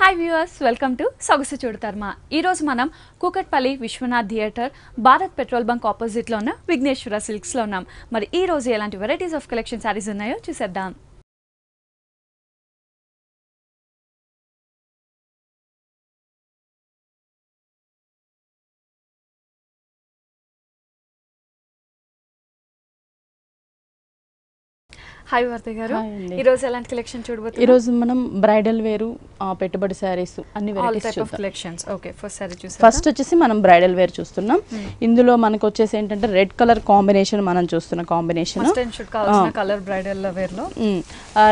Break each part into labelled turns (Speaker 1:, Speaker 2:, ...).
Speaker 1: Hi viewers, welcome to సొగసు చూడతారమా. ఈరోజు మనం Kukatpally Viswanath theatre Bharat petrol bunk ఆపోజిట్లో ఉన్న విఘ్నేశ్వర సిల్క్స్లో ఉన్నాం. మరి ఈ రోజు ఎలాంటి వెరైటీస్ ఆఫ్ కలెక్షన్ శారీస్ ఉన్నాయో చూసేద్దాం. హాయ్ వర్తి గారు, ఈ రోజు ఎలాంటి కలెక్షన్ చూడబోతున్నాం?
Speaker 2: ఈ రోజు మనం బ్రైడల్ వేరు, పెట్టుబడి సారీస్ అన్ని varieties
Speaker 1: of collections. Okay, first sorry చూసాం.
Speaker 2: ఫస్ట్ వచ్చేసి మనం బ్రైడల్ వేర్ చూస్తున్నాం. ఇందులో మనకు వచ్చేసి ఏంటంటే రెడ్ కలర్ కాంబినేషన్ మనం చూస్తున్న కాంబినేషన్.
Speaker 1: కలర్ బ్రైడల్ వేర్ లో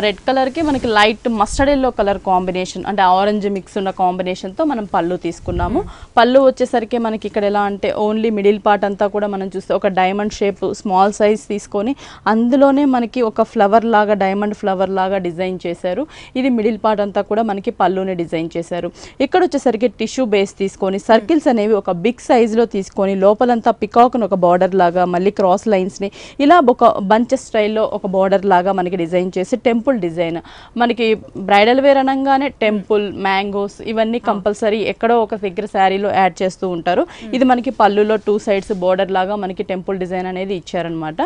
Speaker 2: రెడ్ కలర్ కి మనకి light mustard yellow colour combination అంటే ఆరెంజ్ మిక్స్ ఉన్న కాంబినేషన్ తో మనం పళ్ళు తీసుకున్నాము. పళ్ళు వచ్చేసరికి మనకి ఇక్కడ ఎలా అంటే ఓన్లీ మిడిల్ పార్ట్ అంతా కూడా మనం చూస్తే ఒక డైమండ్ షేప్ స్మాల్ సైజ్ తీసుకొని అందులోనే మనకి ఒక ఫ్లవర్ లాగా డైమండ్ ఫ్లవర్ లాగా డిజైన్ చేశారు. ఇది మిడిల్ పార్ట్ అంతా కూడా మనకి పళ్ళుని డిజైన్ చేశారు. ఇక్కడ వచ్చేసరికి టిష్యూ బేస్ తీసుకొని సర్కిల్స్ అనేవి ఒక బిగ్ సైజ్ లో తీసుకొని లోపలంతా పికాక్ ఒక బార్డర్ లాగా మళ్ళీ క్రాస్ లైన్స్ ని ఇలా ఒక బంచ్ స్టైల్లో ఒక బార్డర్ లాగా మనకి డిజైన్ చేసి టెంపుల్ డిజైన్. మనకి బ్రైడల్ వేర్ అనగానే టెంపుల్, మ్యాంగోస్ ఇవన్నీ కంపల్సరీ ఎక్కడో ఒక దగ్గర శారీలో యాడ్ చేస్తూ ఉంటారు. ఇది మనకి పళ్ళులో టూ సైడ్స్ బార్డర్ లాగా మనకి టెంపుల్ డిజైన్ అనేది ఇచ్చారనమాట.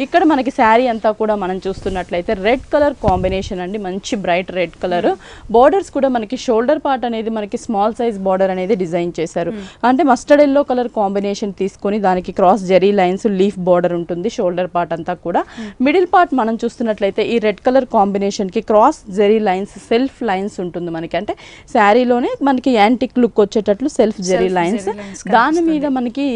Speaker 2: ఇక్కడ మనకి శారీ అంతా కూడా మనం చూస్తున్నట్లయితే రెడ్ కలర్ కాంబినేషన్ అండి, మంచి బ్రైట్ రెడ్ కలర్. బోర్డర్స్ కూడా మనకి షోల్డర్ పార్ట్ అనేది మనకి స్మాల్ సైజ్ బార్డర్ అనేది డిజైన్ చేశారు. అంటే మస్టర్డ్ ఎల్లో కలర్ కాంబినేషన్ తీసుకొని దానికి cross zari lines leaf border ఉంటుంది షోల్డర్ పార్ట్ అంతా కూడా. మిడిల్ పార్ట్ మనం చూస్తున్నట్లయితే ఈ రెడ్ కలర్ కాంబినేషన్ కి cross zari lines self lines ఉంటుంది మనకి. అంటే శారీలోనే మనకి యాంటిక్ లుక్ వచ్చేటట్లు సెల్ఫ్ జెరీ లైన్స్. దాని మీద మనకి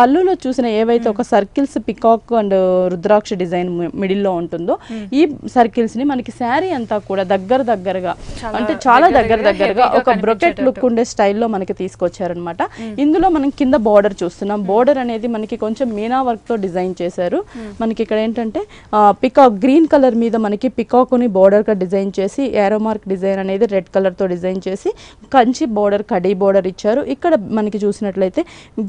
Speaker 2: పళ్ళులో చూసిన ఏవైతే ఒక circles peacock and rudraksha design middle లో ఉంటుందో ఈ సర్కిల్స్ ని మనకి శారీ అంతా కూడా దగ్గరగా అంటే చాలా దగ్గరగా ఒక బ్రొకెట్ లుక్ ఉండే స్టైల్లో మనకి తీసుకొచ్చారనమాట. ఇందులో మనం కింద బార్డర్ చూస్తున్నాం. బార్డర్ అనేది మనకి కొంచెం మీనా వర్క్ తో డిజైన్ చేశారు. మనకి ఇక్కడ ఏంటంటే పికాక్ గ్రీన్ కలర్ మీద మనకి పికాక్ ని బార్డర్ గా డిజైన్ చేసి ఏరో మార్క్ డిజైన్ అనేది రెడ్ కలర్ తో డిజైన్ చేసి కంచి బార్డర్ కడీ బార్డర్ ఇచ్చారు. ఇక్కడ మనకి చూసినట్లయితే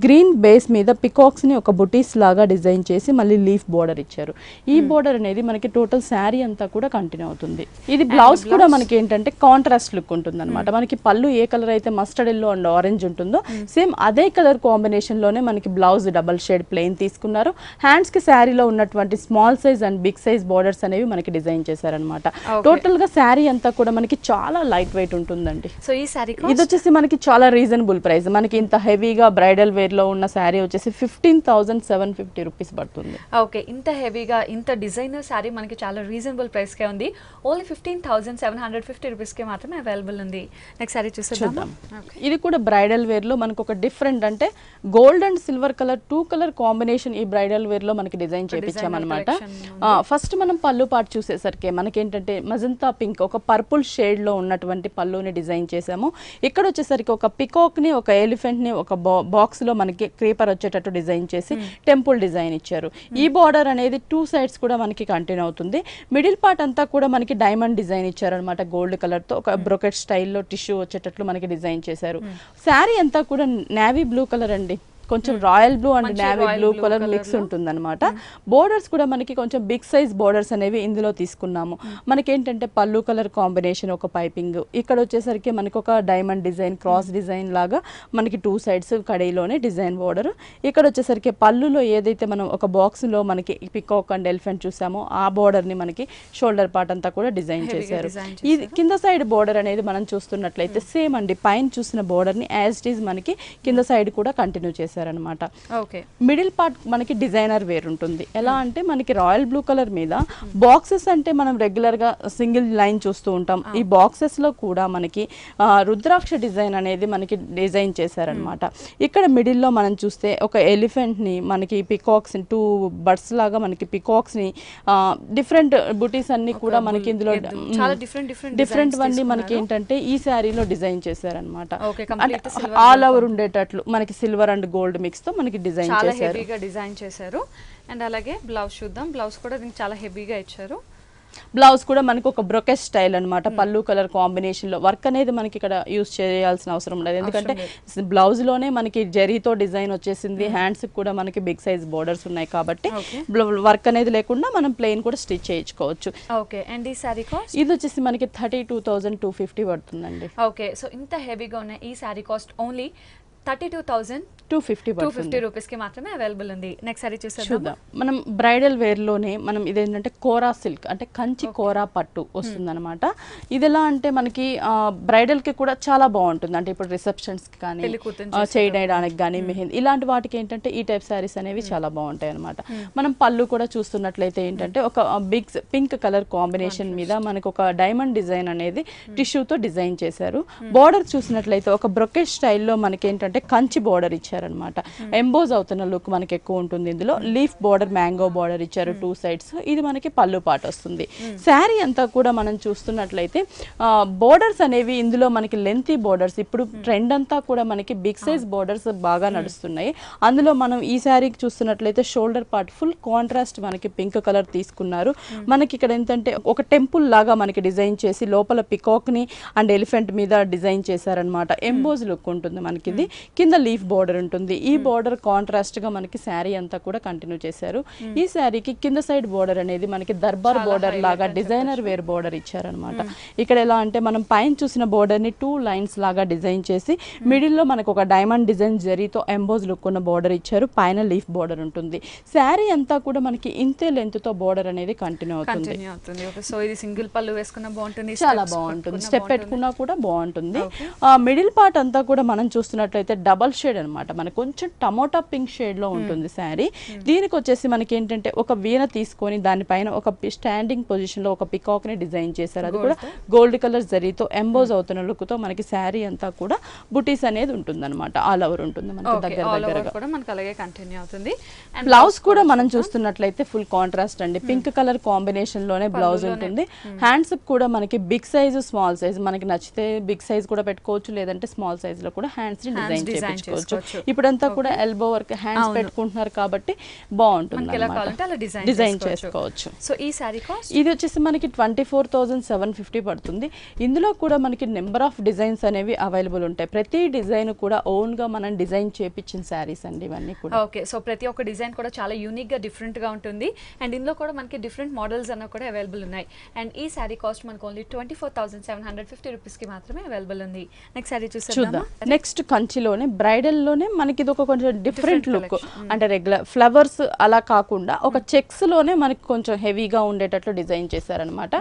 Speaker 2: గ్రీన్ బేస్ మీద పికాక్స్ ని ఒక బుటీస్ లాగా డిజైన్ చేసి మళ్ళీ లీఫ్ బార్డర్ ఇచ్చారు. ఈ బార్డర్ అనేది మనకి టోటల్ శారీ అంతా కూడా కంటిన్యూ అవుతుంది. ఇది బ్లౌజ్ కూడా మనకి ఏంటంటే కాంట్రాస్ట్ లుక్ ఉంటుంది అనమాట. మనకి పళ్ళు ఏ కలర్ అయితే మస్టర్డ్ ఎల్లో అండ్ ఆరెంజ్ ఉంటుందో సేమ్ అదే కలర్ కాంబినేషన్ లోనే మనకి బ్లౌజ్ డబల్ షేడ్ ప్లెయిన్ తీసుకున్నారు. హ్యాండ్స్ కి శారీలో ఉన్నటువంటి small size and big size borders అనేవి మనకి డిజైన్ చేశారనమాట. టోటల్ గా శారీ అంతా కూడా మనకి చాలా లైట్ వెయిట్ ఉంటుందండి.
Speaker 1: సో ఈ శారీ
Speaker 2: ఇది వచ్చేసి మనకి చాలా రీజనబుల్ ప్రైస్. మనకి ఇంత హెవీగా బ్రైడల్ వేర్ లో ఉన్న శారీ వచ్చేసి 15,750 రూపీస్ పడుతుంది.
Speaker 1: ఓకే, ఇంత హెవీగా ఇంత డిజైనర్ శారీ మనకి చాలా రీజనబుల్ ప్రైస్ కే ఉంది. ఓన్లీ 15,750 రూపీస్ కే మాత్రమే అవైలబుల్ ఉంది. నెక్స్ట్ శారీ చూద్దాం.
Speaker 2: ఇది కూడా బ్రైడల్ వేర్ లో మనకు ఒక డిఫరెంట్ అంటే gold and silver colour two colour combination ఈ బ్రైడల్ వేర్ లో మనకి డిజైన్ చేపించామన్నమాట. ఫస్ట్ మనం పళ్ళు పార్ట్ చూసేసరికి మనకేంటంటే మజంతా పింక్ ఒక పర్పుల్ షేడ్ లో ఉన్నటువంటి పళ్ళుని డిజైన్ చేసాము. ఇక్కడ వచ్చేసరికి ఒక పికాక్ ని ఒక ఎలిఫెంట్ ని ఒక బాక్స్ లో మనకి క్రీపర్ వచ్చేటట్టు డిజైన్ చేసి టెంపుల్ డిజైన్ ఇచ్చారు. ఈ బార్డర్ అనేది టూ సైడ్స్ కూడా మనకి కంటిన్యూ అవుతుంది. మిడిల్ పార్ట్ అంతా కూడా మనకి డైమండ్ డిజైన్ ఇచ్చారనమాట. గోల్డ్ కలర్ తో ఒక బ్రొకెట్ స్టైల్లో టిష్యూ వచ్చేటట్లు మనకి డిజైన్ చేశారు. శారీ అంతా కూడా నేవీ బ్లూ కలర్ అండి, కొంచెం royal blue and navy blue colour mix ఉంటుంది అనమాట. బోర్డర్స్ కూడా మనకి కొంచెం బిగ్ సైజ్ బోర్డర్స్ అనేవి ఇందులో తీసుకున్నాము. మనకేంటంటే పళ్ళు కలర్ కాంబినేషన్ ఒక పైపింగ్, ఇక్కడ వచ్చేసరికి మనకి ఒక డైమండ్ డిజైన్ క్రాస్ డిజైన్ లాగా మనకి టూ సైడ్స్ కడీలోనే డిజైన్ బోర్డర్. ఇక్కడ వచ్చేసరికి పళ్ళులో ఏదైతే మనం ఒక బాక్స్ లో మనకి పికాక్ అండ్ ఎలిఫెంట్ చూసామో ఆ బోర్డర్ ని మనకి షోల్డర్ పార్ట్ అంతా కూడా డిజైన్ చేశారు. ఇది కింద సైడ్ బోర్డర్ అనేది మనం చూస్తున్నట్లయితే సేమ్ అండి, పైన చూసిన బోర్డర్ ని యాజ్ ఇట్ ఈజ్ మనకి కింద సైడ్ కూడా కంటిన్యూ చేశారు అనమాట. మిడిల్ పార్ట్ మనకి డిజైనర్ వేర్ ఉంటుంది. ఎలా అంటే మనకి రాయల్ బ్లూ కలర్ మీద బాక్సెస్ అంటే మనం రెగ్యులర్ గా సింగిల్ లైన్ చూస్తూ ఉంటాం. ఈ బాక్సెస్ లో కూడా మనకి రుద్రాక్ష డిజైన్ అనేది మనకి డిజైన్ చేశారనమాట. ఇక్కడ మిడిల్ లో మనం చూస్తే ఒక ఎలిఫెంట్ ని మనకి పికాక్స్ టూ బర్డ్స్ లాగా మనకి పికాక్స్ ని డిఫరెంట్ బుటీస్ అన్ని కూడా మనకి ఇందులో డిఫరెంట్ వన్నీ మనకి ఏంటంటే ఈ శారీలో డిజైన్ చేశారనమాట. ఆల్ ఓవర్ ఉండేటట్లు మనకి సిల్వర్ అండ్ గోల్డ్ మిక్స్ తో మనకి డిజైన్ చేశారు.
Speaker 1: హెవీగా డిజైన్ చేశారు. అండ్ అలాగే బ్లౌజ్ చూద్దాం. బ్లౌజ్ కూడా దీనికి చాలా హెవీగా ఇచ్చారు.
Speaker 2: బ్లౌజ్ కూడా మనకి ఒక బ్రొకెట్ స్టైల్ అన్నమాట, పళ్ళు కలర్ కాంబినేషన్ లో. వర్క్ అనేది మనకి ఇక్కడ యూస్ చేయాల్సిన అవసరం ఉండదు, ఎందుకంటే బ్లౌజ్ లోనే మనకి జరీతో డిజైన్ వచ్చేసింది. హ్యాండ్స్ కూడా మనకి బిగ్ సైజ్ బోర్డర్స్ ఉన్నాయి కాబట్టి వర్క్ అనేది లేకుండా మనం ప్లెయిన్ కూడా స్టిచ్ చేయించుకోవచ్చు.
Speaker 1: ఓకే, అండ్ ఈ సారీ కాస్ట్
Speaker 2: ఇది వచ్చేసి మనకి 32,250 పడుతుందండి.
Speaker 1: ఓకే, సో ఇంత హెవీగా ఉన్న ఈ సారీ కాస్ట్ ఓన్లీ 32,250 రూపీస్ కి మాత్రమే అవైలబుల్ ఉంది. నెక్స్ట్ సారీ చూద్దాం.
Speaker 2: మనం బ్రైడల్ వేర్ లోనే మనం ఇదేంటంటే కోరా సిల్క్ అంటే కంచి కోరా పట్టు వస్తుందన్నమాట. ఇది ఎలా అంటే మనకి బ్రైడల్ కి కూడా చాలా బాగుంటుంది, అంటే ఇప్పుడు రిసెప్షన్స్ కి కానీ చేయడానికి కానీ మెహందీ ఇలాంటి వాటికి ఏంటంటే ఈ టైప్ సారీస్ అనేవి చాలా బాగుంటాయి అనమాట. మనం పళ్ళు కూడా చూస్తున్నట్లయితే ఏంటంటే ఒక బిగ్ పింక్ కలర్ కాంబినేషన్ మీద మనకు ఒక డైమండ్ డిజైన్ అనేది టిష్యూతో డిజైన్ చేశారు. బోర్డర్ చూసినట్లయితే ఒక బ్రొకెట్ స్టైల్లో మనకి ఏంటంటే కంచి బోర్డర్ ఇచ్చారనమాట. ఎంబోజ్ అవుతున్న లుక్ మనకి ఎక్కువ ఉంటుంది. ఇందులో లీఫ్ బోర్డర్, మ్యాంగో బోర్డర్ ఇచ్చారు 2 సైడ్స్. ఇది మనకి పళ్ళు పాట వస్తుంది. శారీ అంతా కూడా మనం చూస్తున్నట్లయితే బోర్డర్స్ అనేవి ఇందులో మనకి లెంతీ బోర్డర్స్, ఇప్పుడు ట్రెండ్ అంతా కూడా మనకి బిగ్ సైజ్ బోర్డర్స్ బాగా నడుస్తున్నాయి. అందులో మనం ఈ శారీకి చూస్తున్నట్లయితే షోల్డర్ పార్ట్ ఫుల్ కాంట్రాస్ట్ మనకి పింక్ కలర్ తీసుకున్నారు. మనకి ఇక్కడ ఏంటంటే ఒక టెంపుల్ లాగా మనకి డిజైన్ చేసి లోపల పికాక్ ని అండ్ ఎలిఫెంట్ మీద డిజైన్ చేశారనమాట. ఎంబోజ్ లుక్ ఉంటుంది మనకి. ఇది కింద లీఫ్ బోర్డర్ ఉంటుంది. ఈ బోర్డర్ కాంట్రాస్ట్ గా మనకి శారీ అంతా కూడా కంటిన్యూ చేశారు. ఈ శారీకి కింద సైడ్ బోర్డర్ అనేది మనకి దర్బార్ బోర్డర్ లాగా డిజైనర్ వేర్ బోర్డర్ ఇచ్చారనమాట. ఇక్కడ ఎలా అంటే మనం పైన చూసిన బోర్డర్ ని 2 లైన్స్ లాగా డిజైన్ చేసి మిడిల్ లో మనకు ఒక డైమండ్ డిజైన్ జరీతో ఎంబోజ్ లుక్ ఉన్న బోర్డర్ ఇచ్చారు. పైన లీఫ్ బోర్డర్ ఉంటుంది. శారీ అంతా కూడా మనకి ఇంతే లెంత్ తో బోర్డర్ అనేది కంటిన్యూ అవుతుంది.
Speaker 1: సో ఇది సింగిల్ పళ్ళు వేసుకున్నా బాగుంటుంది,
Speaker 2: చాలా బాగుంటుంది, స్టెప్ పెట్టుకున్నా కూడా బాగుంటుంది. మిడిల్ పార్ట్ అంతా కూడా మనం చూస్తున్నట్లయితే డబల్ షేడ్ అనమాట, మనకు కొంచెం టమోటా పింక్ షేడ్ లో ఉంటుంది శారీ. దీనికి వచ్చేసి మనకి ఏంటంటే ఒక వీణ తీసుకొని దానిపైన ఒక స్టాండింగ్ పొజిషన్ లో ఒక పికాక్ ని డిజైన్ చేశారు. అది కూడా గోల్డ్ కలర్ జరీతో ఎంబోజ్ అవుతున్న లుక్ తో మనకి శారీ అంతా కూడా బుటీస్ అనేది ఉంటుంది అనమాట. ఆల్ ఓవర్ ఉంటుంది మనకి దగ్గరగా. బ్లౌజ్ కూడా మనం చూస్తున్నట్లయితే ఫుల్ కాంట్రాస్ట్ అండి, పింక్ కలర్ కాంబినేషన్ లోనే బ్లౌజ్ ఉంటుంది. హ్యాండ్స్ కూడా మనకి బిగ్ సైజ్, స్మాల్ సైజ్ మనకి నచ్చితే బిగ్ సైజ్ కూడా పెట్టుకోవచ్చు, లేదంటే స్మాల్ సైజ్ లో కూడా హ్యాండ్స్ ని డిజైన్ చేయించుకోవచ్చు. ఇప్పుడంతా కూడా ఎల్బో వర్క్ హ్యాండ్స్ పెట్టుకుంటున్నారు కాబట్టి బాగుంటుంది, డిజైన్ చేసుకోవచ్చు.
Speaker 1: సో ఈ సారీ కాస్ట్
Speaker 2: ఇది వచ్చేసి మనకి 24,750 పడుతుంది. ఇందులో కూడా మనకి నెంబర్ ఆఫ్ డిజైన్స్ అనేవి అవైలబుల్ ఉంటాయి. ప్రతి డిజైన్ కూడా ఓన్ గా మనం డిజైన్ చేపించిన శారీస్ అండి ఇవన్నీ కూడా.
Speaker 1: ఓకే, సో ప్రతి ఒక్క డిజైన్ కూడా చాలా యూనిక్ గా డిఫరెంట్ గా ఉంటుంది. అండ్ ఇందులో కూడా మనకి డిఫరెంట్ మోడల్స్ అన్న కూడా అవైలబుల్ ఉన్నాయి. అండ్ ఈ సారీ కాస్ట్ మనకు ఓన్లీ 24,750 రూపీస్ కి మాత్రమే అవైలబుల్ ఉంది. నెక్స్ట్ సారీ చూద్దాం.
Speaker 2: నెక్స్ట్ కంచిలోనే బ్రైడల్ లోనే మనకి ఇది ఒక కొంచెం డిఫరెంట్ లుక్, అంటే రెగ్యులర్ ఫ్లవర్స్ అలా కాకుండా ఒక చెక్స్ లోనే మనకి కొంచెం హెవీగా ఉండేటట్లు డిజైన్ చేశారనమాట.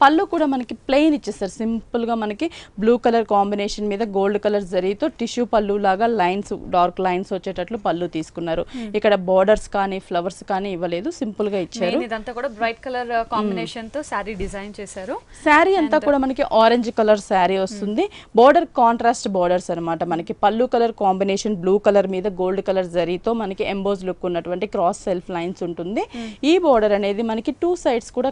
Speaker 2: పళ్ళు కూడా మనకి ప్లెయిన్ ఇచ్చేస్తారు, సింపుల్ గా మనకి బ్లూ కలర్ కాంబినేషన్ మీద గోల్డ్ కలర్ జరీతో టిష్యూ పళ్ళు లాగా లైన్స్, డార్క్ లైన్స్ వచ్చేటట్లు పళ్ళు తీసుకున్నారు. ఇక్కడ బోర్డర్స్ కానీ ఫ్లవర్స్ కానీ ఇవ్వలేదు, సింపుల్ గా ఇచ్చారు.
Speaker 1: ఇదంతా కూడా బ్రైట్ కలర్ కాంబినేషన్ తో శారీ డిజైన్ చేశారు.
Speaker 2: శారీ అంతా కూడా మనకి ఆరెంజ్ కలర్ శారీ వస్తుంది. బోర్డర్ కాంట్రాస్ట్ బోర్డర్స్ అనమాట. మనకి పళ్ళు కలర్ కాంబినేషన్ బ్లూ కలర్ మీద గోల్డ్ కలర్ జరీతో మనకి ఎంబోజ్ లుక్ ఉన్నటువంటి క్రాస్ సెల్ఫ్ లైన్స్ ఉంటుంది. ఈ బోర్డర్ అనేది మనకి 2 సైడ్స్ కూడా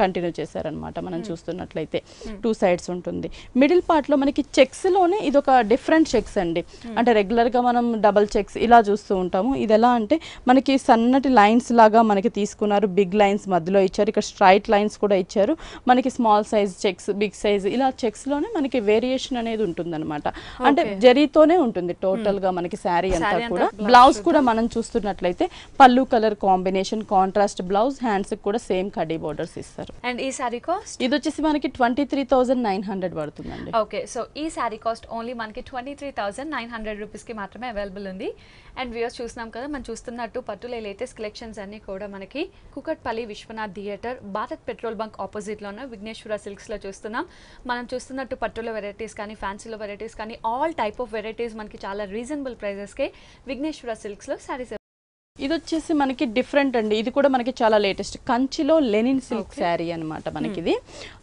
Speaker 2: కంటిన్యూ చేశారనమాట. మనం చూస్తున్నట్లయితే 2 సైడ్స్ ఉంటుంది. మిడిల్ పార్ట్ లో మనకి చెక్స్ లోనే ఇది ఒక డిఫరెంట్ చెక్స్ అండి, అంటే రెగ్యులర్ గా మనం డబల్ చెక్స్ ఇలా చూస్తూ ఉంటాము. ఇది ఎలా అంటే మనకి సన్నటి లైన్స్ లాగా మనకి తీసుకున్నారు, బిగ్ లైన్స్ మధ్యలో ఇచ్చారు. ఇక్కడ స్ట్రైట్ లైన్స్ కూడా ఇచ్చారు. మనకి small size checks, big size ఇలా చెక్స్ లోనే మనకి వేరియేషన్ అనేది ఉంటుంది అనమాట. అంటే జరీతోనే ఉంటుంది టోటల్ గా మనకి శారీ అంతా కూడా. బ్లౌజ్ కూడా మనం చూస్తున్నట్లయితే పళ్ళు colour combination contrast blouse, hands కూడా సేమ్ కడీ బోర్డర్స్ ఇస్తారు.
Speaker 1: అండ్ ఈ సారీ కాస్ట్
Speaker 2: ఇది వచ్చేసి మనకి 23,900 పడుతుందండి.
Speaker 1: ఓకే, సో ఈ సారీ కాస్ట్ ఓన్లీ మనకి 23,900 రూపీస్ కి మాత్రమే అవైలబుల్ ఉంది. అండ్ వ్యూయర్స్ చూస్తున్నాం కదా, మనం చూస్తున్నట్టు పట్టుల లేటెస్ట్ కలెక్షన్స్ అన్ని కూడా మనకి Kukatpally Viswanath theatre, Bharat petrol bunk opposite లో ఉన్న విఘ్నేశ్వర సిల్క్స్ లో చూస్తున్నాం. మనం చూస్తున్నట్టు పట్టుల వెరైటీస్ కానీ, ఫ్యాన్సీలో వెరైటీస్ కానీ, ఆల్ టైప్ ఆఫ్ వెరైటీస్ మనకి చాలా రీజనబుల్ ప్రైజెస్ కే విఘ్నేశ్వర సిల్క్స్ లో సారీస్.
Speaker 2: ఇది వచ్చేసి మనకి డిఫరెంట్ అండి, ఇది కూడా మనకి చాలా లేటెస్ట్ కంచిలో లెనిన్ సిల్క్ శారీ అనమాట. మనకి ఇది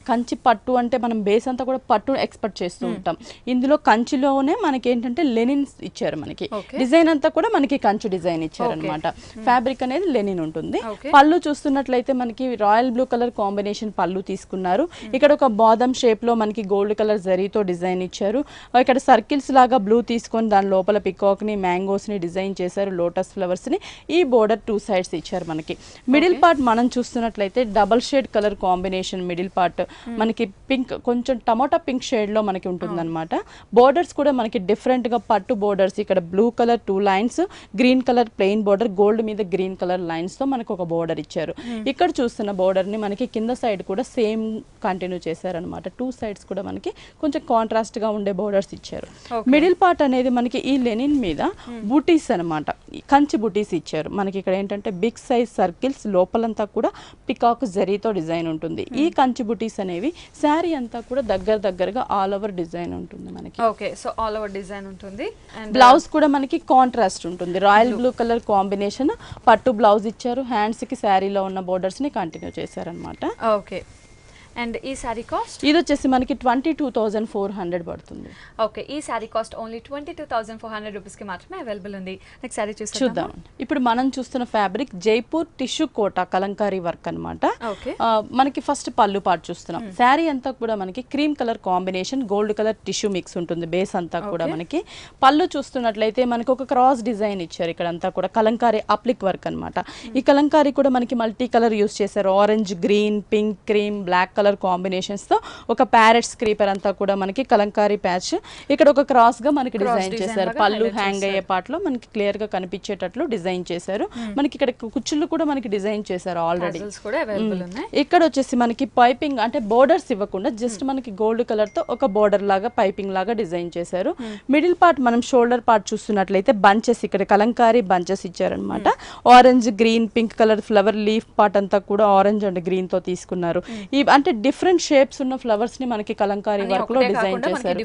Speaker 2: కంచి పట్టు అంటే మనం బేస్ అంతా కూడా పట్టు ఎక్స్పెక్ట్ చేస్తూ ఉంటాం. ఇందులో కంచిలోనే మనకి ఏంటంటే లెనిన్ ఇచ్చారు. మనకి డిజైన్ అంతా కూడా మనకి కంచి డిజైన్ ఇచ్చారు అనమాట. ఫ్యాబ్రిక్ అనేది లెనిన్ ఉంటుంది. పళ్ళు చూస్తున్నట్లయితే మనకి రాయల్ బ్లూ కలర్ కాంబినేషన్ పళ్ళు తీసుకున్నారు. ఇక్కడ ఒక బాదం షేప్ లో మనకి గోల్డ్ కలర్ జరీతో డిజైన్ ఇచ్చారు. ఇక్కడ సర్కిల్స్ లాగా బ్లూ తీసుకొని దాని లోపల పికాక్ ని మ్యాంగోస్ ని డిజైన్ చేశారు, లోటస్ ఫ్లవర్స్ ని. ఈ బోర్డర్ 2 సైడ్స్ ఇచ్చారు. మనకి మిడిల్ పార్ట్ మనం చూస్తున్నట్లయితే double shade colour combination middle part మనకి పింక్, కొంచెం టమాటా పింక్ షేడ్ లో మనకి ఉంటుంది అనమాట. బోర్డర్స్ కూడా మనకి డిఫరెంట్ గా పట్టు బోర్డర్స్, ఇక్కడ blue colour 2 lines, green colour plain border, gold మీద గ్రీన్ కలర్ లైన్స్ తో మనకి ఒక బోర్డర్ ఇచ్చారు. ఇక్కడ చూస్తున్న బోర్డర్ ని మనకి కింద సైడ్ కూడా సేమ్ కంటిన్యూ చేశారనమాట. 2 సైడ్స్ కూడా మనకి కొంచెం కాంట్రాస్ట్ గా ఉండే బోర్డర్స్ ఇచ్చారు. మిడిల్ పార్ట్ అనేది మనకి ఈ లెనిన్ మీద బూటీస్ అనమాట, కంచి బూటీస్ ఇచ్చారు. మనకి ఇక్కడ ఏంటంటే బిగ్ సైజ్ సర్కిల్స్, లోపలంతా కూడా పికాక్ జరీతో డిజైన్ ఉంటుంది. ఈ కంచి బూటీస్ అనేవి శారీ అంతా కూడా దగ్గరగా ఆల్ ఓవర్ డిజైన్ ఉంటుంది మనకి.
Speaker 1: Okay, so all over design ఉంటుంది.
Speaker 2: బ్లౌజ్ కూడా మనకి కాంట్రాస్ట్ ఉంటుంది. రాయల్ బ్లూ కలర్ కాంబినేషన్ పట్టు బ్లౌజ్ ఇచ్చారు. హ్యాండ్స్ కి శారీలో ఉన్న బోర్డర్స్ ని కంటిన్యూ చేశారనమాట.
Speaker 1: ఓకే, అండ్ ఈ సారీ కాస్ట్
Speaker 2: ఇది వచ్చేసి మనకి 22,400 పడుతుంది.
Speaker 1: ఓకే, ఈ సారీ కాస్ట్ ఓన్లీ 22,400 రూపీస్ కి మాత్రమే అవైలబుల్ ఉంది. నెక్స్ట్ సారీ
Speaker 2: చూద్దాం. ఇప్పుడు మనం చూస్తున్న fabric Jaipur tissue Kota Kalamkari work అనమాట. మనకి ఫస్ట్ పళ్ళు పార్ట్ చూస్తున్నాం. శారీ అంతా కూడా మనకి cream colour combination, gold colour tissue mix ఉంటుంది బేస్ అంతా కూడా. మనకి పళ్ళు చూస్తున్నట్లయితే మనకి ఒక క్రాస్ డిజైన్ ఇచ్చారు. ఇక్కడ అంతా కూడా కలంకారీ అప్లిక్ వర్క్ అనమాట. ఈ కలంకారీ కూడా మనకి మల్టీ కలర్ యూస్ చేశారు. Orange, green, pink, cream, black colour combinations తో ఒక ప్యారెట్ స్క్రీపర్ అంతా కూడా మనకి కలంకారీ ప్యాచ్. ఇక్కడ ఒక క్రాస్ గా మనకి డిజైన్ చేశారు. పళ్ళు హ్యాంగ్ అయ్యే పార్ట్ లో మనకి క్లియర్ గా కనిపించేటట్లు డిజైన్ చేశారు. మనకి ఇక్కడ కుచ్చుళ్ళు కూడా మనకి డిజైన్ చేశారు ఆల్రెడీ. ఇక్కడ వచ్చేసి మనకి పైపింగ్ అంటే బోర్డర్స్ ఇవ్వకుండా జస్ట్ మనకి గోల్డ్ కలర్ తో ఒక బోర్డర్ లాగా పైపింగ్ లాగా డిజైన్ చేశారు. మిడిల్ పార్ట్ మనం షోల్డర్ పార్ట్ చూస్తున్నట్లయితే బంచెస్, ఇక్కడ కలంకారీ బంచెస్ ఇచ్చారనమాట. Orange, green, pink colour flower leaf part అంతా కూడా ఆరెంజ్ అండ్ గ్రీన్ తో తీసుకున్నారు. ఈ అంటే డిఫరెంట్ షేప్స్ ఉన్న ఫ్లవర్స్ ని మనకి కలంకారీ వర్క్ లో డిజైన్ చేశారు.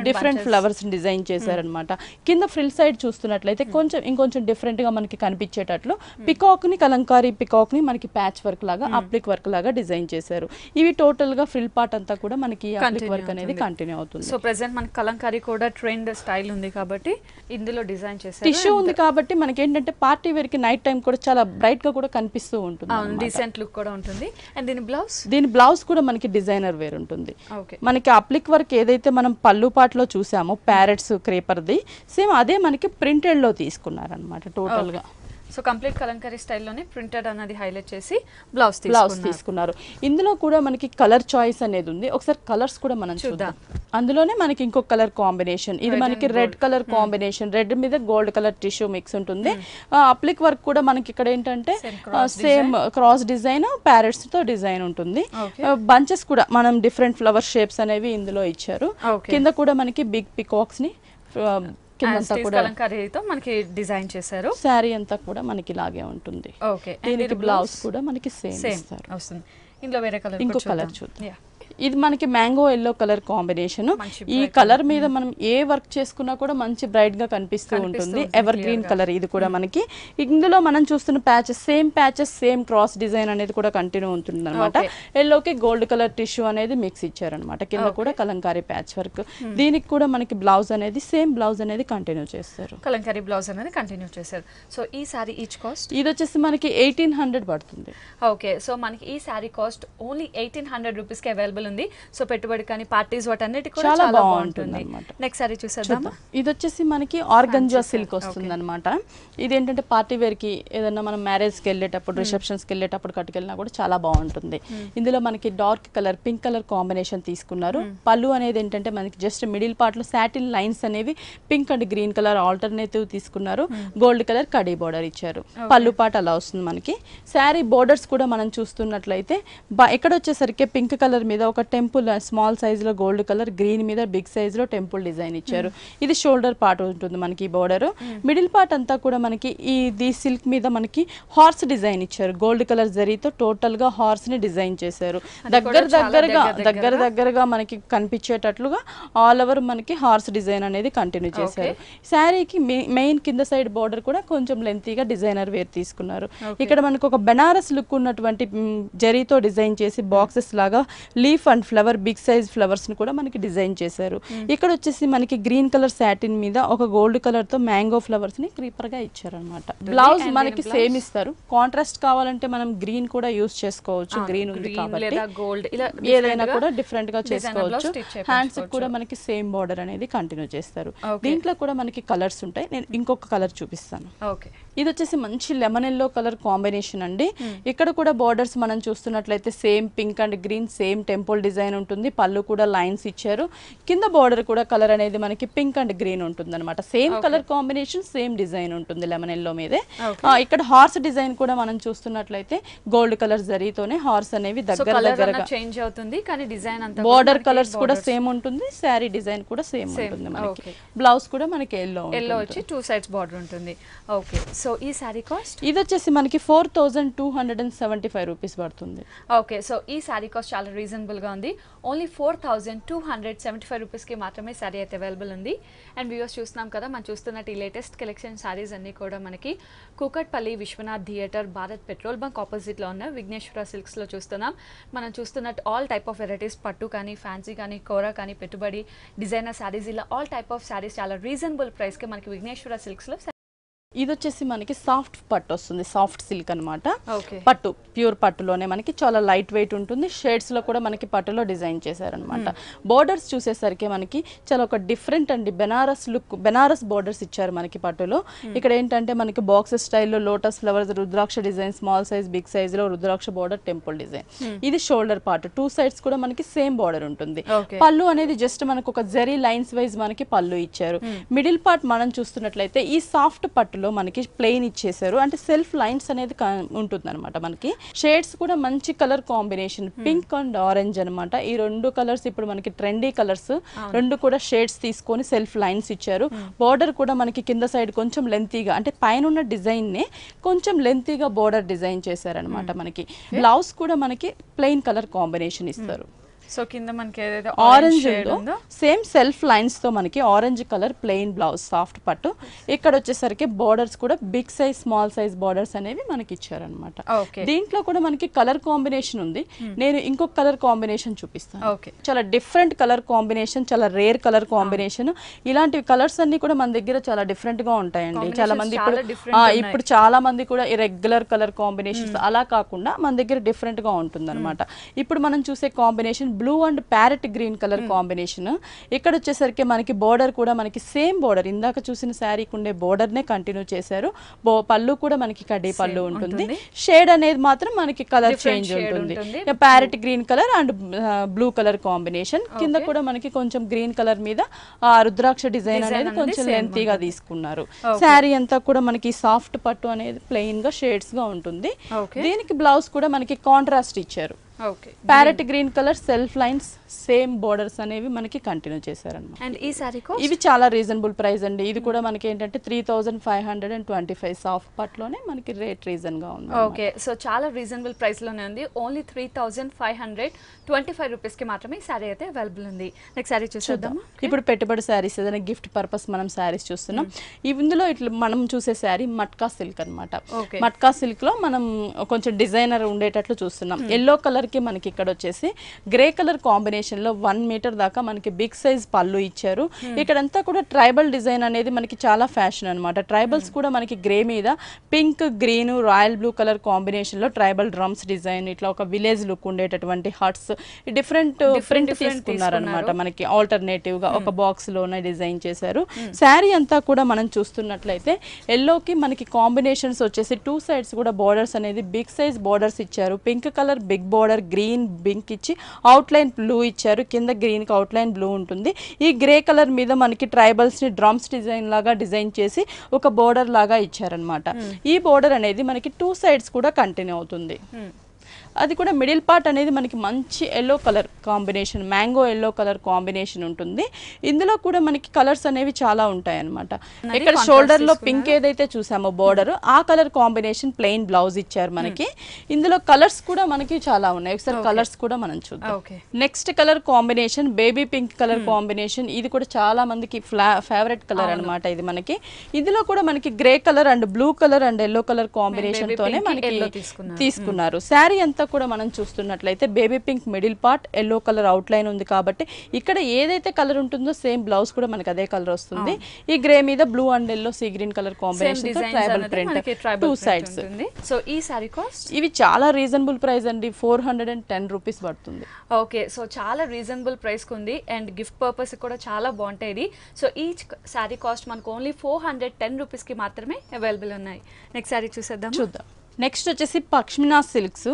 Speaker 2: డిఫరెంట్ ఫ్లవర్స్ డిజైన్ చేశారనమాట. కింద ఫ్రిల్ సైడ్ చూస్తున్నట్లయితే కొంచెం ఇంకొంచెం డిఫరెంట్ గా మనకి కనిపించేటట్లు పికాక్ ని, కలంకారీ పికాక్ ని మనకి ప్యాచ్ వర్క్ లాగా, అప్లిక్ వర్క్ లాగా డిజైన్ చేశారు. ఇవి టోటల్ గా ఫ్రిల్ పార్ట్ అంతా కూడా మనకి అప్లిక్ వర్క్ అనేది కంటిన్యూ అవుతుంది.
Speaker 1: సో ప్రెజెంట్ మనకి కలంకారీ కూడా ట్రెండ్ స్టైల్ ఉంది కాబట్టి ఇందులో డిజైన్ చేశారు.
Speaker 2: టిష్యూ ఉంది కాబట్టి మనకి ఏంటంటే పార్టీ వేర్ కి నైట్ టైం కూడా చాలా బ్రైట్ గా కూడా కనిపిస్తూ ఉంటుంది.
Speaker 1: డీసెంట్ లుక్ కూడా ఉంటుంది. అండ్ దీని
Speaker 2: బ్లౌజ్ కూడా మనకి డిజైనర్ వేర్ ఉంటుంది. మనకి అప్లిక్ వర్క్ ఏదైతే మనం పళ్ళు పాటలో చూసామో ప్యారెట్స్ క్రేపర్ది, సేమ్ అదే మనకి ప్రింటెడ్ లో తీసుకున్నారనమాట టోటల్ గా.
Speaker 1: సో కంప్లీట్ కలంకారీ స్టైల్లోనే ప్రింటెడ్ అనేది హైలైట్ చేసి బ్లౌజ్
Speaker 2: తీసుకున్నారు. ఇందులో కూడా మనకి కలర్ చాయిస్ అనేది ఉంది. ఒకసారి కలర్స్ కూడా మనం చూద్దాం. అందులోనే మనకి ఇంకొక కలర్ కాంబినేషన్, ఇది మనకి రెడ్ కలర్ కాంబినేషన్, రెడ్ మీద గోల్డ్ కలర్ టిష్యూ మిక్స్ ఉంటుంది. అప్లిక్ వర్క్ కూడా మనకి ఇక్కడ ఏంటంటే సేమ్ క్రాస్ డిజైన్, ప్యారెట్స్ తో డిజైన్ ఉంటుంది. బంచెస్ కూడా మనం డిఫరెంట్ ఫ్లవర్ షేప్స్ అనేవి ఇందులో ఇచ్చారు. కింద కూడా మనకి బిగ్ పికాక్స్ ని
Speaker 1: కలంకారీతో మనకి డిజైన్ చేశారు.
Speaker 2: శారీ అంతా కూడా మనకి ఇలాగే ఉంటుంది. దీనికి బ్లౌజ్ కూడా మనకి సేమ్
Speaker 1: వస్తుంది. ఇందులో వేరే కలర్,
Speaker 2: ఇంకో కలర్ చూద్దాం. ఇది మనకి మ్యాంగో ఎల్లో కలర్ కాంబినేషన్. ఈ కలర్ మీద మనం ఏ వర్క్ చేసుకున్నా కూడా మంచి బ్రైట్ గా కనిపిస్తూ ఉంటుంది. ఎవర్ గ్రీన్ కలర్ ఇది కూడా మనకి. ఇందులో మనం చూస్తున్న ప్యాచెస్ సేమ్ క్రాస్ డిజైన్ అనేది కూడా కంటిన్యూ ఉంటుంది అనమాట. ఎల్లోకి గోల్డ్ కలర్ టిష్యూ అనేది మిక్స్ ఇచ్చారనమాట. కింద కూడా కలంకారీ ప్యాచ్ వర్క్. దీనికి కూడా మనకి బ్లౌజ్ అనేది సేమ్ బ్లౌజ్ అనేది కంటిన్యూ చేస్తారు.
Speaker 1: కలంకారీ బ్లౌజ్ అనేది కంటిన్యూ చేశారు. సో ఈ సారీ ఈచ్ కాస్ట్
Speaker 2: ఇది వచ్చేసి మనకి 1800 పడుతుంది.
Speaker 1: ఓకే, సో మనకి ఈ సారీ కాస్ట్ ఓన్లీ 1800 రూపీస్ కి అవైలబుల్ ఉంది. సో పెట్టుబడి కానీ పార్టీస్ వాటన్నిటి కూడా చాలా బాగుంటుంది. నెక్స్ట్ సారీ చూసేద్దాం.
Speaker 2: ఇది వచ్చేసి మనకి ఆర్గంజా సిల్క్ వస్తుంది అనమాట. ఇది ఏంటంటే పార్టీ వేర్ కి ఏదైనా మనం మ్యారేజ్ కి వెళ్ళేటప్పుడు, రిసెప్షన్స్ కి వెళ్ళేటప్పుడు కట్టుకెళ్ళినా కూడా చాలా బాగుంటుంది. ఇందులో మనకి dark colour, pink colour combination తీసుకున్నారు. పళ్ళు అనేది ఏంటంటే మనకి జస్ట్ మిడిల్ పార్ట్ లో సాటిన్ లైన్స్ అనేవి pink and green colour alternative తీసుకున్నారు. గోల్డ్ కలర్ కడీ బోర్డర్ ఇచ్చారు. పళ్ళు పార్ట్ అలా వస్తుంది మనకి. శారీ బోర్డర్స్ కూడా మనం చూస్తున్నట్లయితే ఇక్కడ వచ్చేసరికి పింక్ కలర్ మీద ఒక టెంపుల్ స్మాల్ సైజ్ లో గోల్డ్ కలర్, గ్రీన్ మీద బిగ్ సైజ్ లో టెంపుల్ డిజైన్ ఇచ్చారు. ఇది షోల్డర్ పార్ట్ ఉంటుంది మనకి బోర్డర్. మిడిల్ పార్ట్ అంతా కూడా మనకి ఈ సిల్క్ మీద మనకి హార్స్ డిజైన్ ఇచ్చారు. గోల్డ్ కలర్ జరీతో టోటల్ గా హార్స్ ని డిజైన్ చేశారు. దగ్గరగా మనకి కనిపించేటట్లుగా ఆల్ ఓవర్ మనకి హార్స్ డిజైన్ అనేది కంటిన్యూ చేశారు. శారీకి మెయిన్ కింద సైడ్ బోర్డర్ కూడా కొంచెం లెంతీగా డిజైనర్ వేర్ తీసుకున్నారు. ఇక్కడ మనకు ఒక బెనారస్ లుక్ ఉన్నటువంటి జరీతో డిజైన్ చేసి బాక్సెస్ లాగా leaf and flower big size flowers ని కూడా మనకి డిజైన్ చేశారు. ఇక్కడ వచ్చేసి మనకి గ్రీన్ కలర్ సాటిన్ మీద ఒక గోల్డ్ కలర్ తో మ్యాంగో ఫ్లవర్స్ ని క్రీపర్ గా ఇచ్చారనమాట. బ్లౌజ్ మనకి సేమ్ ఇస్తారు. కాంట్రాస్ట్ కావాలంటే మనం గ్రీన్ కూడా యూస్ చేసుకోవచ్చు. గ్రీన్ ఉంది కాబట్టి
Speaker 1: గోల్డ్ ఇలా
Speaker 2: ఏదైనా కూడా డిఫరెంట్ గా చేసుకోవచ్చు. హ్యాండ్స్ కూడా మనకి సేమ్ బార్డర్ అనేది కంటిన్యూ చేస్తారు. దీంట్లో కూడా మనకి కలర్స్ ఉంటాయి. నేను ఇంకొక కలర్ చూపిస్తాను. ఇది వచ్చేసి మంచి లెమన్ ఎల్లో కలర్ కాంబినేషన్ అండి. ఇక్కడ కూడా బార్డర్స్ మనం చూస్తున్నట్లయితే same pink and green same temple design ఉంటుంది. పళ్ళు కూడా లైన్స్ ఇచ్చారు. కింద బార్డర్ కూడా కలర్ అనేది మనకి పింక్ అండ్ గ్రీన్ ఉంటుంది అనమాట. Same colour combination same design ఉంటుంది లెమన్ ఎల్లో మీదే. ఇక్కడ హార్స్ డిజైన్ కూడా మనం చూస్తున్నట్లయితే గోల్డ్ కలర్ జరీతోనే హార్స్ అనేవి దగ్గరగా
Speaker 1: చేంజ్ అవుతుంది. కానీ డిజైన్ అంతా
Speaker 2: బార్డర్ కలర్స్ కూడా సేమ్ ఉంటుంది. శారీ డిజైన్ కూడా సేమ్ ఉంటుంది మనకి. బ్లౌజ్ కూడా మనకి ఎల్లో
Speaker 1: వచ్చి 2 సైడ్స్ బార్డర్ ఉంటుంది. ఓకే, సో ఈ సారీ కాస్ట్
Speaker 2: ఇది వచ్చేసి మనకి 4275 రూపీస్ పడుతుంది.
Speaker 1: ఓకే, సో ఈ సారీ కాస్ట్ చాలా రీజనబుల్ గా ఉంది. ఓన్లీ 4275 రూపీస్ కి మాత్రమే సారీ అయితే అవైలబుల్ ఉంది. అండ్ వ్యూవర్స్ చూస్తున్నాం కదా, మనం చూస్తున్నట్టు ఈ లేటెస్ట్ కలెక్షన్ సారీస్ అన్ని కూడా మనకి Kukatpally Viswanath theatre Bharat petrol bunk opposite లో ఉన్న విఘ్నేశ్వర సిల్క్స్ లో చూస్తున్నాం. మనం చూస్తున్నట్టు ఆల్ టైప్ ఆఫ్ వెరైటీస్, పట్టు కానీ, ఫ్యాన్సీ కానీ, కోరా కానీ, పెట్టుబడి, డిజైనర్ సారీస్, ఇలా ఆల్ టైప్ ఆఫ్ సారీస్ చాలా రీజనబుల్ ప్రైస్ కి మనకి విఘ్నేశ్వర సిల్క్స్ లో.
Speaker 2: ఇది వచ్చేసి మనకి సాఫ్ట్ పట్టు వస్తుంది. సాఫ్ట్ సిల్క్ అనమాట. పట్టు ప్యూర్ పట్టులోనే మనకి చాలా లైట్ వెయిట్ ఉంటుంది. షేడ్స్ లో కూడా మనకి పట్టులో డిజైన్ చేశారనమాట. బోర్డర్స్ చూసేసరికి మనకి చాలా ఒక డిఫరెంట్ అండి. బెనారస్ లుక్, బెనారస్ బోర్డర్స్ ఇచ్చారు మనకి పట్టులో. ఇక్కడ ఏంటంటే మనకి బాక్సెస్ స్టైల్లో lotus flowers, rudraksha design, small size big size లో రుద్రాక్ష బోర్డర్, టెంపుల్ డిజైన్. ఇది షోల్డర్ పార్ట్. 2 సైడ్స్ కూడా మనకి సేమ్ బోర్డర్ ఉంటుంది. పళ్ళు అనేది జస్ట్ మనకు ఒక జరీ లైన్స్ వైజ్ మనకి పళ్ళు ఇచ్చారు. మిడిల్ పార్ట్ మనం చూస్తున్నట్లయితే ఈ సాఫ్ట్ పట్టులో మనకి ప్లెయిన్ ఇచ్చేసారు. అంటే సెల్ఫ్ లైన్స్ అనేది ఉంటుంది అనమాట. మనకి షేడ్స్ కూడా మంచి colour combination, pink and orange అనమాట. ఈ 2 కలర్స్ ఇప్పుడు మనకి ట్రెండీ కలర్స్. 2 కూడా షేడ్స్ తీసుకొని సెల్ఫ్ లైన్స్ ఇచ్చారు. బార్డర్ కూడా మనకి కింద సైడ్ కొంచెం లెంతీగా, అంటే పైన ఉన్న డిజైన్ ని కొంచెం లెంతీగా బార్డర్ డిజైన్ చేశారనమాట. మనకి బ్లౌజ్ కూడా మనకి ప్లెయిన్ కలర్ కాంబినేషన్ ఇస్తారు.
Speaker 1: సో కింద మనకి ఏదైతే
Speaker 2: ఆరెంజ్ ఉందో సేమ్ సెల్ఫ్ లైన్స్ తో మనకి orange colour plain blouse soft పట్టు. ఇక్కడ వచ్చేసరికి బోర్డర్స్ కూడా big size small size borders అనేవి మనకి ఇచ్చారనమాట. దీంట్లో కూడా మనకి కలర్ కాంబినేషన్ ఉంది. నేను ఇంకొక కలర్ కాంబినేషన్ చూపిస్తాను. చాలా డిఫరెంట్ కలర్ కాంబినేషన్, చాలా రేర్ కలర్ కాంబినేషన్. ఇలాంటి కలర్స్ అన్ని కూడా మన దగ్గర చాలా డిఫరెంట్ గా ఉంటాయండి. చాలా మంది ఇప్పుడు చాలా మంది కూడా రెగ్యులర్ కలర్ కాంబినేషన్స్ అలా కాకుండా మన దగ్గర డిఫరెంట్ గా ఉంటుంది అనమాట. ఇప్పుడు మనం చూసే combination blue and parrot green colour combination. ఇక్కడ వచ్చేసరికి మనకి బోర్డర్ కూడా మనకి సేమ్ బోర్డర్, ఇందాక చూసిన శారీకి ఉండే బోర్డర్ నే కంటిన్యూ చేశారు. పళ్ళు కూడా మనకి కడ్డీ పళ్ళు ఉంటుంది. షేడ్ అనేది మాత్రం మనకి కలర్ చేంజ్ ఉంటుంది. Parrot green colour and blue colour combination. కింద కూడా మనకి కొంచెం గ్రీన్ కలర్ మీద రుద్రాక్ష డిజైన్ అనేది కొంచెం లెంతీగా తీసుకున్నారు. శారీ అంతా కూడా మనకి సాఫ్ట్ పట్టు అనేది ప్లెయిన్ గా షేడ్స్ గా ఉంటుంది. దీనికి బ్లౌజ్ కూడా మనకి కాంట్రాస్ట్ ఇచ్చారు. Parrot green colour self lines same borders అనేవి మనకి కంటిన్యూ చేశారన్నమాట.
Speaker 1: అండ్ ఈ సారీ
Speaker 2: ఇవి చాలా రీజనబుల్ ప్రైస్ అండి. ఇది కూడా మనకి ఏంటంటే 3525 సాఫ్ట్ పట్లోనే మనకి రేట్ రీజన్ గా ఉంది.
Speaker 1: ఓకే, సో చాలా రీజనబుల్ ప్రైస్ లోనే ఉంది. ఓన్లీ 3525 రూపీస్ కి మాత్రమే ఈ సారీ అయితే అవైలబుల్ ఉంది. నెక్స్ట్ సారీ చూసేద్దాం.
Speaker 2: ఇప్పుడు పెట్టుబడి శారీస్, ఏదైనా గిఫ్ట్ పర్పస్ మనం శారీస్ చూస్తున్నాం. ఇందులో ఇట్లా మనం చూసే శారీ మట్కా సిల్క్ అనమాట. మట్కా సిల్క్ లో మనం కొంచెం డిజైనర్ ఉండేటట్లు చూస్తున్నాం. ఎల్లో కలర్ కి మనకి ఇక్కడ వచ్చేసి గ్రే కలర్ కాంబినేషన్ లో 1 మీటర్ దాకా మనకి బిగ్ సైజ్ పళ్ళు ఇచ్చారు. ఇక్కడంతా కూడా ట్రైబల్ డిజైన్ అనేది మనకి చాలా ఫ్యాషన్ అనమాట. ట్రైబల్స్ కూడా మనకి గ్రే మీద pink, green, royal blue colour combination లో ట్రైబల్ డ్రమ్స్ డిజైన్, ఇట్లా ఒక విలేజ్ లుక్ ఉండేటటువంటి హట్స్, డిఫరెంట్ ప్రింట్ తీసుకున్నారనమాట. మనకి ఆల్టర్నేటివ్ గా ఒక బాక్స్ లోనే డిజైన్ చేశారు. శారీ అంతా కూడా మనం చూస్తున్నట్లయితే ఎల్లోకి మనకి కాంబినేషన్స్ వచ్చేసి 2 సైడ్స్ కూడా బోర్డర్స్ అనేది బిగ్ సైజ్ బోర్డర్స్ ఇచ్చారు. Pink colour big border, green pink ఇచ్చి అవుట్లైన్ బ్లూ ఇచ్చారు. కింద గ్రీన్ కి అవుట్లైన్ బ్లూ ఉంటుంది. ఈ గ్రే కలర్ మీద మనకి ట్రైబల్స్ ని డ్రమ్స్ డిజైన్ లాగా డిజైన్ చేసి ఒక బోర్డర్ లాగా ఇచ్చారనమాట. ఈ బోర్డర్ అనేది మనకి 2 సైడ్స్ కూడా కంటిన్యూ అవుతుంది. అది కూడా మిడిల్ పార్ట్ అనేది మనకి మంచి yellow colour combination, mango yellow colour combination ఉంటుంది. ఇందులో కూడా మనకి కలర్స్ అనేవి చాలా ఉంటాయి అన్నమాట. ఇక్కడ షోల్డర్ లో పింక్ ఏదైతే చూసామో బోర్డర్, ఆ కలర్ కాంబినేషన్ ప్లెయిన్ బ్లౌజ్ ఇచ్చారు మనకి. ఇందులో కలర్స్ కూడా మనకి చాలా ఉన్నాయి. ఒకసారి కలర్స్ కూడా మనం చూద్దాం. Next colour combination baby pink colour combination. ఇది కూడా చాలా మందికి ఫేవరెట్ కలర్ అన్నమాట. ఇది మనకి ఇందులో కూడా మనకి grey colour and blue colour and yellow colour combination తోనే మనకి తీసుకున్నారు. శారీ అంతా కూడా మనం చూస్తున్నట్లయితే baby pink middle part, yellow colour out line ఉంది కాబట్టి ఇక్కడ ఏదైతే కలర్ ఉంటుందో సేమ్ బ్లౌజ్ కూడా మనకి అదే కలర్ వస్తుంది. ఈ గ్రే మీద blue and yellow sea green colour combination తో tribal print two sides.
Speaker 1: So ఈ సారీ కాస్ట్
Speaker 2: ఇవి చాలా రీజనబుల్ ప్రైస్ అండి, 410 రూపీస్ పడుతుంది.
Speaker 1: ఓకే, సో చాలా రీజనబుల్ ప్రైస్ ఉంది అండ్ గిఫ్ట్ పర్పస్ కూడా చాలా బాగుంటాయి. సో ఈచ్ సారీ కాస్ట్ మనకు ఓన్లీ 410 రూపీస్ కి మాత్రమే అవైలబుల్ ఉన్నాయి. నెక్స్ట్ సారీ చూద్దాం.
Speaker 2: నెక్స్ట్ వచ్చేసి పష్మినా సిల్క్స్.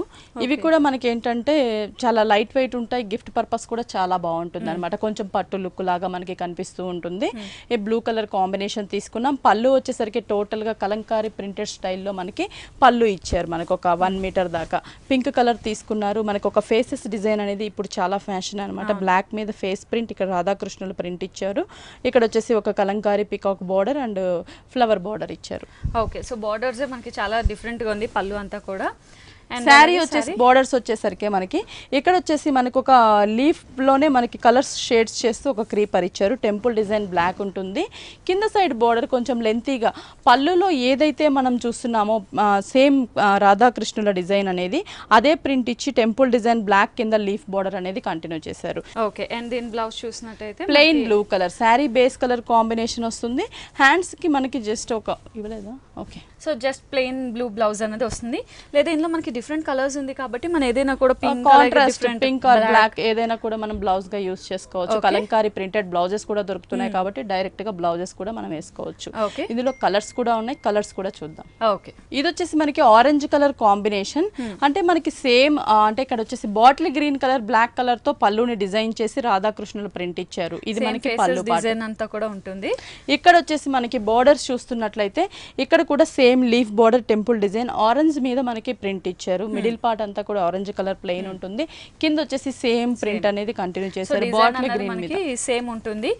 Speaker 2: ఇవి కూడా మనకి ఏంటంటే చాలా లైట్ వెయిట్ ఉంటాయి, గిఫ్ట్ పర్పస్ కూడా చాలా బాగుంటుంది అనమాట. కొంచెం పట్టు లుక్ లాగా మనకి కనిపిస్తూ ఉంటుంది. ఈ బ్లూ కలర్ కాంబినేషన్ తీసుకున్నాం. పళ్ళు వచ్చేసరికి టోటల్ గా కలంకారీ ప్రింటెడ్ స్టైల్లో మనకి పళ్ళు ఇచ్చారు. మనకు ఒక 1 మీటర్ దాకా పింక్ కలర్ తీసుకున్నారు. మనకు ఒక ఫేసెస్ డిజైన్ అనేది ఇప్పుడు చాలా ఫ్యాషన్ అనమాట. బ్లాక్ మీద ఫేస్ ప్రింట్, ఇక్కడ రాధాకృష్ణుల ప్రింట్ ఇచ్చారు. ఇక్కడ వచ్చేసి ఒక Kalamkari peacock border and flower border ఇచ్చారు.
Speaker 1: ఓకే, సో బార్డర్స్ మనకి చాలా డిఫరెంట్ గా ఉంది పళ్ళు అంతా కూడా.
Speaker 2: శారీ వచ్చేసి బోర్డర్స్ వచ్చేసరికి మనకి ఇక్కడ వచ్చేసి మనకు ఒక లీఫ్ లోనే మనకి కలర్స్ షేడ్స్ చేస్తూ ఒక క్రీపర్ ఇచ్చారు. టెంపుల్ డిజైన్ బ్లాక్ ఉంటుంది. కింద సైడ్ బోర్డర్ కొంచెం లెంతీగా పళ్ళులో ఏదైతే మనం చూస్తున్నామో సేమ్ రాధాకృష్ణుల డిజైన్ అనేది అదే ప్రింట్ ఇచ్చి టెంపుల్ డిజైన్ బ్లాక్ కింద లీఫ్ బోర్డర్ అనేది కంటిన్యూ చేశారు.
Speaker 1: ఓకే, అండ్ దీని బ్లౌజ్ చూసినట్టయితే
Speaker 2: plain blue colour sari base colour combination వస్తుంది. హ్యాండ్స్ కి మనకి జస్ట్ ఒక ఇవ్వలేదా? Okay,
Speaker 1: so just plain blue blouse అనేది వస్తుంది. లేదా ఇందులో మనకి డిఫరెంట్ కలర్స్ ఉంది కాబట్టి మనం ఏదైనా కూడా pink
Speaker 2: contrast pink or black ఏదైనా కూడా మనం బ్లౌజ్ గా యూస్ చేసుకోవచ్చు. కలంకారీ ప్రింటెడ్ బ్లౌజెస్ కూడా దొరుకుతున్నాయి కాబట్టి డైరెక్ట్ గా బ్లౌజెస్ కూడా మనం వేసుకోవచ్చు. ఇందులో కలర్స్ కూడా ఉన్నాయి, కలర్స్ కూడా చూద్దాం.
Speaker 1: ఓకే,
Speaker 2: ఇది వచ్చేసి మనకి ఆరెంజ్ కలర్ కాంబినేషన్. అంటే మనకి సేమ్ అంటే ఇక్కడ వచ్చేసి bottle green colour black colour తో పళ్ళుని డిజైన్ చేసి రాధాకృష్ణుల ప్రింట్ ఇచ్చారు. ఇది మనకి పళ్ళు
Speaker 1: డిజైన్ అంతా కూడా ఉంటుంది.
Speaker 2: ఇక్కడ వచ్చేసి మనకి బోర్డర్స్ చూస్తున్నట్లయితే ఇక్కడ కూడా same leaf border temple design orange మీద మనకి ప్రింట్ ఇచ్చారు. మిడిల్ పార్ట్ అంతా కూడా ఆరెంజ్ కలర్ ప్లెయిన్ ఉంటుంది. కింద వచ్చేసి సేమ్ ప్రింట్ అనేది కంటిన్యూ చేశారు. బాటిల్ గ్రీన్ మీద
Speaker 1: సేమ్ ఉంటుంది,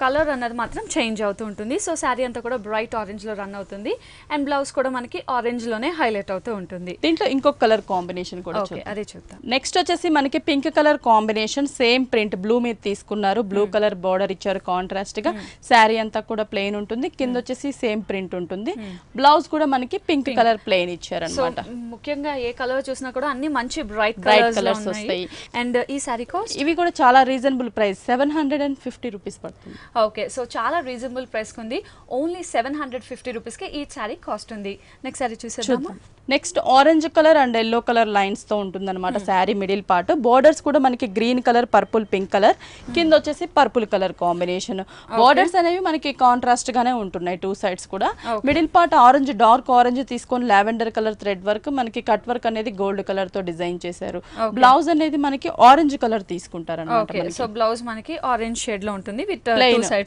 Speaker 1: కలర్ అన్నది మాత్రం చేంజ్ అవుతూ ఉంటుంది. సో శారీ అంతా కూడా బ్రైట్ ఆరెంజ్ లో రన్ అవుతుంది అండ్ బ్లౌజ్ కూడా మనకి ఆరెంజ్ లోనే హైలైట్ అవుతూ ఉంటుంది.
Speaker 2: దీంట్లో ఇంకొక కలర్ కాంబినేషన్ కూడా
Speaker 1: అదే చూద్దాం.
Speaker 2: నెక్స్ట్ వచ్చేసి మనకి pink colour combination same print blue మీద తీసుకున్నారు. బ్లూ కలర్ బార్డర్ ఇచ్చారు కాంట్రాస్ట్ గా. శారీ అంతా కూడా ప్లెయిన్ ఉంటుంది. కింద వచ్చేసి సేమ్ ప్రింట్ ఉంటుంది. బ్లౌజ్ కూడా మనకి పింక్ కలర్ ప్లెయిన్ ఇచ్చారు అనమాట.
Speaker 1: ముఖ్యంగా ఏ కలర్ చూసినా కూడా అన్ని మంచి బ్రైట్
Speaker 2: కలర్స్ వస్తాయి.
Speaker 1: అండ్ ఈ శారీ కాస్ట్
Speaker 2: ఇవి కూడా చాలా రీజనబుల్ ప్రైస్, 750 రూపీస్ పడుతుంది.
Speaker 1: ఓకే, సో చాలా రీజనబుల్ ప్రైస్ ఉంది. ఓన్లీ 750 రూపీస్ కి ఈ శారీ కాస్ట్ ఉంది. నెక్స్ట్ శారీ చూసేద్దామా.
Speaker 2: Next orange colour and yellow colour lines తో ఉంటుంది అనమాట శారీ మిడిల్ పార్ట్. బోర్డర్స్ కూడా మనకి green colour, purple, pink colour, కింద వచ్చేసి పర్పుల్ కలర్ కాంబినేషన్. బోర్డర్స్ అనేవి మనకి కాంట్రాస్ట్ గానే ఉంటున్నాయి టూ సైడ్స్ కూడా. Middle part orange, dark orange తీసుకొని లావెండర్ కలర్ థ్రెడ్ వర్క్, మనకి కట్ వర్క్ అనేది గోల్డ్ కలర్ తో డిజైన్ చేశారు. బ్లౌజ్ అనేది మనకి ఆరెంజ్ కలర్ తీసుకుంటారు అనమాట.
Speaker 1: సో బ్లౌజ్ మనకి ఆరెంజ్ షేడ్ లో ఉంటుంది విత్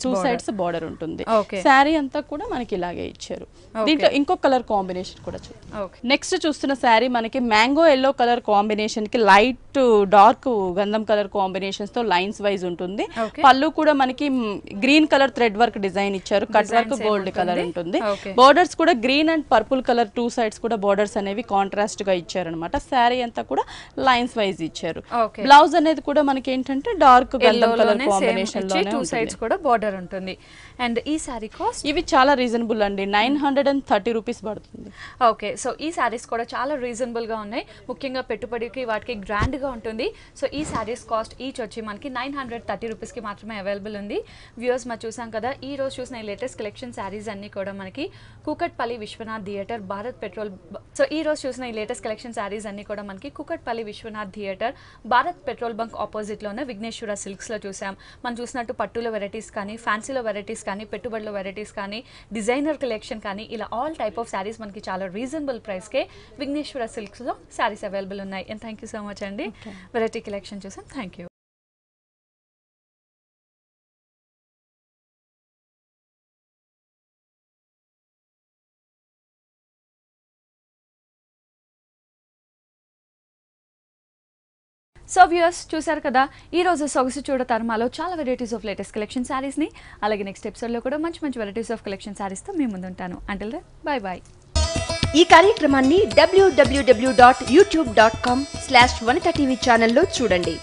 Speaker 2: టూ సైడ్స్ బోర్డర్ ఉంటుంది. శారీ అంతా కూడా మనకి ఇలాగే ఇచ్చారు. దీంట్లో ఇంకో కలర్ కాంబినేషన్ కూడా చూద్దాం. నెక్స్ట్ చూస్తున్న శారీ మనకి మ్యాంగో ఎల్లో కలర్ కాంబినేషన్ కి లైట్ డార్క్ గంధం కలర్ కాంబినేషన్స్ తో లైన్స్ వైజ్ ఉంటుంది. పళ్ళు కూడా మనకి green colour thread work design ఇచ్చారు. కట్ వర్క్ గోల్డ్ కలర్ ఉంటుంది. బోర్డర్స్ కూడా green and purple colour two sides కూడా బోర్డర్స్ అనేవి కాంట్రాస్ట్ గా ఇచ్చారు అనమాట. శారీ అంతా కూడా లైన్స్ వైజ్ ఇచ్చారు. బ్లౌజ్ అనేది కూడా మనకి ఏంటంటే డార్క్ గంధం కలర్ కాంబినేషన్ లోనే
Speaker 1: టూ సైడ్స్ కూడా బోర్డర్ ఉంటుంది. అండ్ ఈ శారీ కాస్ట్
Speaker 2: ఇవి చాలా రీజనబుల్ అండి, 930 రూపీస్ పడుతుంది.
Speaker 1: ఓకే, సో ఈ శారీస్ కూడా చాలా రీజనబుల్ గా ఉన్నాయి. ముఖ్యంగా పెట్టుబడికి వాటికి గ్రాండ్ గా ఉంటుంది. సో ఈ శారీస్ కాస్ట్ ఈచ్ వచ్చి మనకి 930 రూపీస్ కి మాత్రమే అవైలబుల్ ఉంది. వ్యూవర్స్ మనం చూసాం కదా, ఈ రోజు చూసిన లేటెస్ట్ కలెక్షన్ శారీస్ అన్ని కూడా మనకి Kukatpally Viswanath theatre, Bharat petrol. So ఈ రోజు చూసిన ఈ లేటెస్ట్ కలెక్షన్ శారీస్ అన్ని కూడా మనకి Kukatpally Viswanath theatre, Bharat petrol bunk opposite లో ఉన్న విఘ్నేశ్వర సిల్క్స్ లో చూసాం. మనం చూసినట్టు పట్టులో వెరైటీస్ కానీ, ఫ్యాన్సీలో వెరైటీస్ కానీ, పెట్టుబడిలో వెరైటీస్ కానీ, డిజైనర్ కలెక్షన్ కానీ, ఇలా ఆల్ టైప్ ఆఫ్ శారీస్ మనకి చాలా రీజనబుల్ ప్రైస్ కే విఘ్నేశ్వర సిల్క్స్ లో శారీస్ అవైలబుల్ ఉన్నాయి. And thank you so much అండి, వెరైటీ కలెక్షన్ చూసాం. Thank you. సో వ్యూయర్స్ చూసారు కదా, ఈ రోజు సొగసు చూడ తర్మాలో చాలా వెరైటీస్ ఆఫ్ లేటెస్ట్ కలెక్షన్ శారీస్ని, అలాగే నెక్స్ట్ ఎపిసోడ్లో కూడా మంచి మంచి వెరైటీస్ ఆఫ్ కలెక్షన్ శారీస్తో మీ ముందు ఉంటాను. Until then bye bye.
Speaker 3: ఈ కార్యక్రమాన్ని www.youtube.com/vanitaTV ఛానల్లో చూడండి.